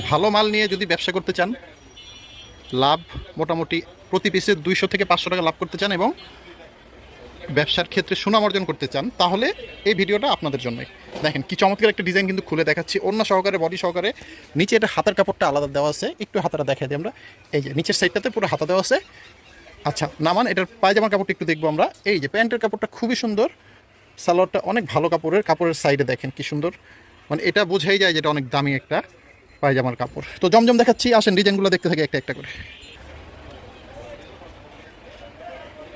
ভালো মাল নিয়ে যদি ব্যবসা করতে চান, লাভ মোটামুটি প্রতি পিসে 200 থেকে 500 টাকা লাভ করতে চান এবং ব্যবসার ক্ষেত্রে সুনাম অর্জন করতে চান, তাহলে এই ভিডিওটা আপনাদের জন্যই। দেখেন কি চমৎকার একটা ডিজাইন কিন্তু খুলে দেখাচ্ছি, ওড়না সহকারে, বডি সহকারে। নিচে এটা হাতার কাপড়টা আলাদা দেওয়া আছে, একটু হাতাটা দেখাই দিই আমরা। এই যে নিচের সাইডটাতে পুরো হাতা দেওয়া আছে। আচ্ছা নামান, এটার পায়জামার কাপড়টা একটু দেখবো আমরা। এই যে প্যান্টের কাপড়টা খুবই সুন্দর, সালোয়ারটা অনেক ভালো কাপড়ের সাইডে দেখেন কি সুন্দর, মানে এটা বোঝাই যায় যেটা অনেক দামি একটা পায়জামার কাপড়। তো জমজম দেখাচ্ছি, আসেন ডিজাইনগুলো দেখতে থাকি একটা একটা করে।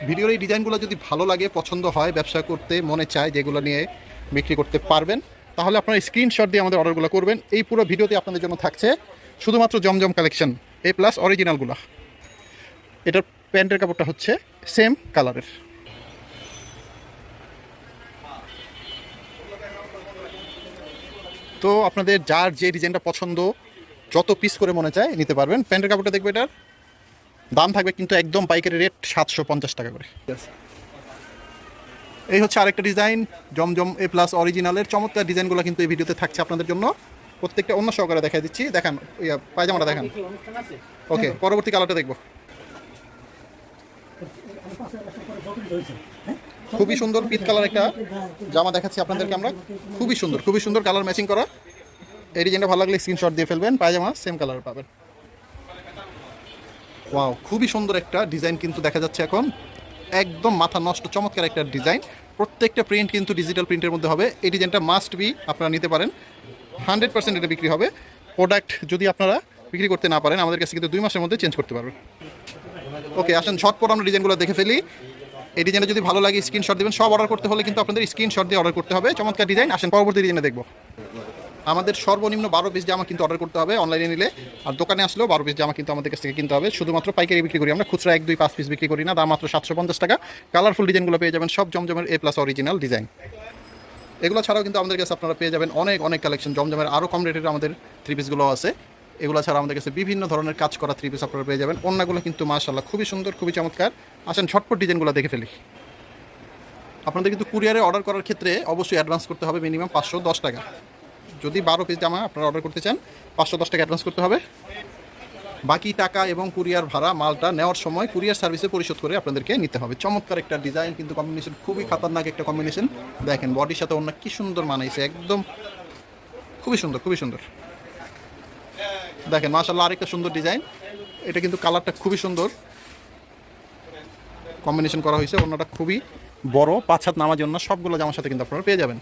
ভিডিওর এই ডিজাইনগুলো যদি ভালো লাগে, পছন্দ হয়, ব্যবসা করতে মনে চায়, যেগুলো নিয়ে বিক্রি করতে পারবেন, তাহলে আপনারা স্ক্রিনশট দিয়ে আমাদের অর্ডারগুলো করবেন। এই পুরো ভিডিওতে আপনাদের জন্য থাকছে শুধুমাত্র জমজম কালেকশন A+ অরিজিনালগুলো। এটার প্যান্টের কাপড়টা হচ্ছে সেম কালারের। তো আপনাদের যার যে ডিজাইনটা পছন্দ, যত পিস করে মনে চায় নিতে পারবেন। প্যান্টের কাপড়টা দেখবে, এটার দাম থাকবে কিন্তু একদম পাইকারি রেট 750 টাকা করে। এই হচ্ছে আরেকটা ডিজাইন, জমজম A+ অরিজিনালের চমৎকার ডিজাইনগুলো কিন্তু এই ভিডিওতে থাকছে আপনাদের জন্য। প্রত্যেকটা অন্য সহকারে দেখা দিচ্ছি। দেখান পায়জামাটা দেখান। ওকে, পরবর্তী কালারটা দেখবো। খুবই সুন্দর পিট কালার একটা জামা দেখাচ্ছি আপনাদেরকে আমরা। খুবই সুন্দর কালার ম্যাচিং করা। এই ডিজাইনটা ভালো লাগলে স্ক্রিনশট দিয়ে ফেলবেন, পায়জামা সেম কালার পাবেন। ওয়াও, খুবই সুন্দর একটা ডিজাইন কিন্তু দেখা যাচ্ছে এখন, একদম মাথা নষ্ট চমৎকার একটা ডিজাইন। প্রত্যেকটা প্রিন্ট কিন্তু ডিজিটাল প্রিন্টের মধ্যে হবে। এই ডিজাইনটা মাস্ট বি আপনারা নিতে পারেন, 100% এটা বিক্রি হবে। প্রোডাক্ট যদি আপনারা বিক্রি করতে না পারেন, আমাদের কাছে কিন্তু 2 মাসের মধ্যে চেঞ্জ করতে পারবেন। ওকে, আসেন ঝটপট আমরা ডিজাইনগুলো দেখে ফেলি। এই ডিজাইনটা যদি ভালো লাগে স্ক্রিনশট দেবেন। সব অর্ডার করতে হলে কিন্তু আপনাদের স্ক্রিনশট দিয়ে অর্ডার করতে হবে। চমৎকার ডিজাইন। আসেন পরবর্তী ডিজাইনে দেখবো। আমাদের সর্বনিম্ন 12 পিস জামা কিন্তু অর্ডার করতে হবে অনলাইনে নিলে, আর দোকানে আসলেও 12 পিস জামা কিন্তু আমাদের কাছ থেকে কিনতে হবে। শুধুমাত্র পাইকারি বিক্রি করি আমরা, খুচরা 1, 2, 5 পিস বিক্রি করি না। দাম মাত্র 750 টাকা। কালারফুল ডিজাইনগুলো পেয়ে যাবেন সব জমজমের A+ অরিজিনাল ডিজাইন। এগুলো ছাড়াও কিন্তু আমাদের কাছে আপনারা পেয়ে যাবেন অনেক কালেকশন জমজমের, আরও কম রেটের আমাদের 3 পিসগুলো আছে। এগুলো ছাড়া আমাদের কাছে বিভিন্ন ধরনের কাজ করা 3 পিস আপনারা পেয়ে যাবেন। অন্যগুলো কিন্তু মাশাআল্লাহ খুবই সুন্দর, খুবই চমৎকার। আসেন ঝটপট ডিজাইনগুলো দেখে ফেলি। আপনাদের কিন্তু কুরিয়ারে অর্ডার করার ক্ষেত্রে অবশ্যই অ্যাডভান্স করতে হবে মিনিমাম 510 টাকা। যদি 12 পিস জামা আপনারা অর্ডার করতে চান, 510 টাকা অ্যাডভান্স করতে হবে। বাকি টাকা এবং কুরিয়ার ভাড়া মালটা নেওয়ার সময় কুরিয়ার সার্ভিসে পরিশোধ করে আপনাদেরকে নিতে হবে। চমৎকার একটা ডিজাইন কিন্তু, কম্বিনেশন খুবই খাতারনাক একটা কম্বিনেশন। দেখেন বডির সাথে অন্য কি সুন্দর মানাইছে, একদম খুবই সুন্দর। দেখেন মাশাআল্লাহ আরেকটা সুন্দর ডিজাইন। এটা কিন্তু কালারটা খুবই সুন্দর কম্বিনেশন করা হয়েছে। অন্যটা খুবই বড়, 5 হাত নামার জন্য সবগুলো জামার সাথে কিন্তু আপনারা পেয়ে যাবেন।